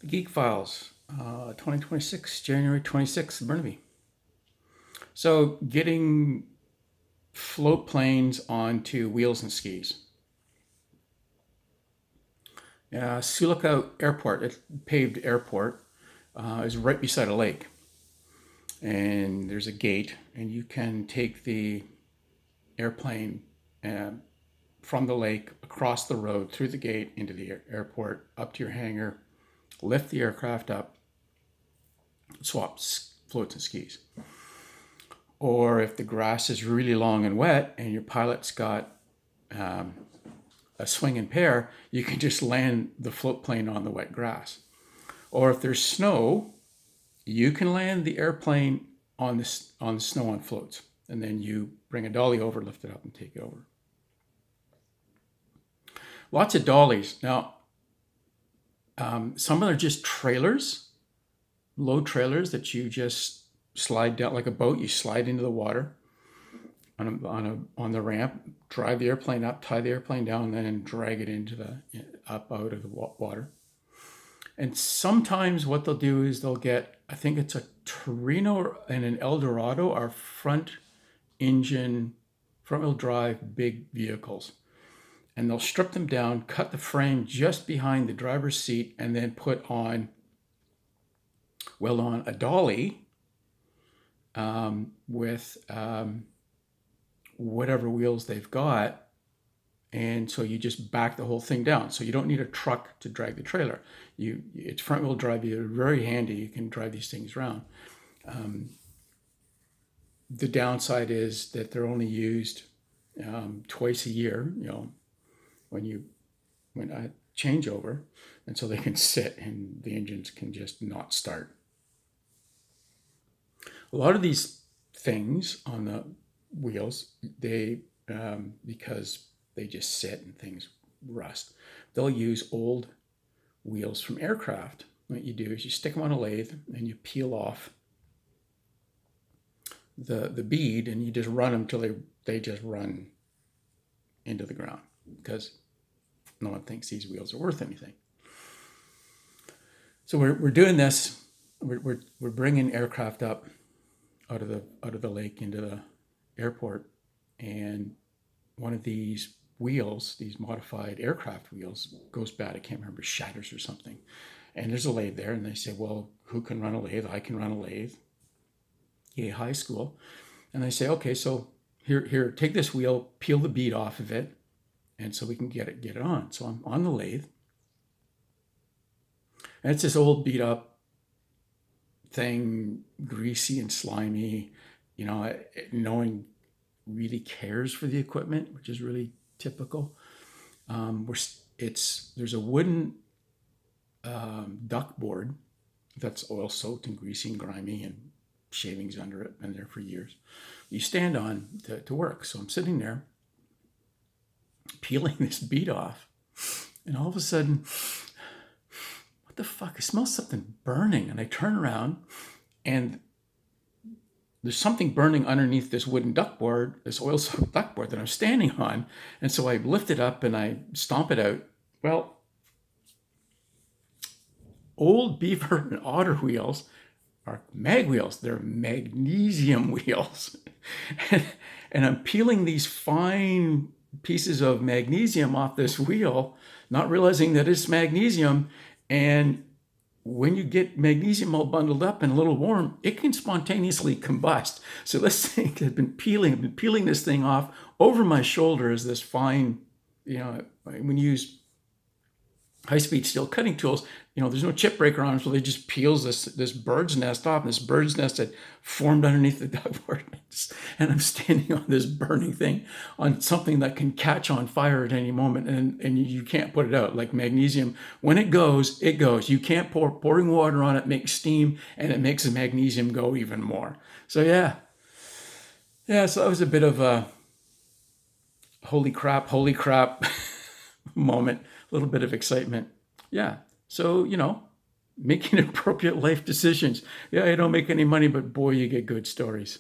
The GEEK Files, 2026, January 26th, Burnaby. So, getting float planes onto wheels and skis. Sulaka Airport, a paved airport, is right beside a lake. And there's a gate, and you can take the airplane from the lake across the road through the gate into the airport, up to your hangar, lift the aircraft up, swap floats and skis. Or if the grass is really long and wet and your pilot's got a swing and pair, you can just land the float plane on the wet grass. Or if there's snow, you can land the airplane on the snow on floats, and then you bring a dolly over, lift it up, and take it over. Lots of dollies. Now, some of them are just trailers, low trailers that you just slide down like a boat. You slide into the water on the ramp, drive the airplane up, tie the airplane down, and then drag it up out of the water. And sometimes what they'll do is they'll get, I think it's a Torino and an Eldorado, are front wheel drive big vehicles. And they'll strip them down, cut the frame just behind the driver's seat, and then put on a dolly with whatever wheels they've got. And so you just back the whole thing down. So you don't need a truck to drag the trailer. It's front wheel drive. You're very handy. You can drive these things around. The downside is that they're only used twice a year, when I change over, and so they can sit and the engines can just not start. A lot of these things on the wheels, because they just sit and things rust, they'll use old wheels from aircraft. What you do is you stick them on a lathe and you peel off the bead, and you just run them till they just run into the ground, because no one thinks these wheels are worth anything. So we're doing this. We're bringing aircraft up out of the lake into the airport, and one of these wheels, these modified aircraft wheels, goes bad. I can't remember, shatters or something. And there's a lathe there, and they say, well, who can run a lathe? I can run a lathe. Yay, high school. And they say, okay, so here, take this wheel, peel the bead off of it, and so we can get it on. So I'm on the lathe, and it's this old beat up thing, greasy and slimy. No one really cares for the equipment, which is really typical. There's a wooden duck board that's oil soaked and greasy and grimy, and shavings under it, been there for years. You stand on to work. So I'm sitting there peeling this bead off, and all of a sudden, what the fuck? I smell something burning, and I turn around, and there's something burning underneath this wooden duckboard, this oil-soaked duckboard that I'm standing on. And so I lift it up and I stomp it out. Well, old beaver and otter wheels are mag wheels. They're magnesium wheels. And I'm peeling these fine pieces of magnesium off this wheel, not realizing that it's magnesium. And when you get magnesium all bundled up and a little warm, it can spontaneously combust. So this thing has been peeling this thing off over my shoulder as this fine, when you use high-speed steel cutting tools, there's no chip breaker on them, so they just peels this bird's nest off. And this bird's nest had formed underneath the ductboard. And I'm standing on this burning thing on something that can catch on fire at any moment, and you can't put it out. Like magnesium, when it goes, it goes. You can't pouring water on it makes steam, and it makes the magnesium go even more. So yeah, so that was a bit of a holy crap moment, a little bit of excitement. Yeah. So, making appropriate life decisions. Yeah, I don't make any money, but boy, you get good stories.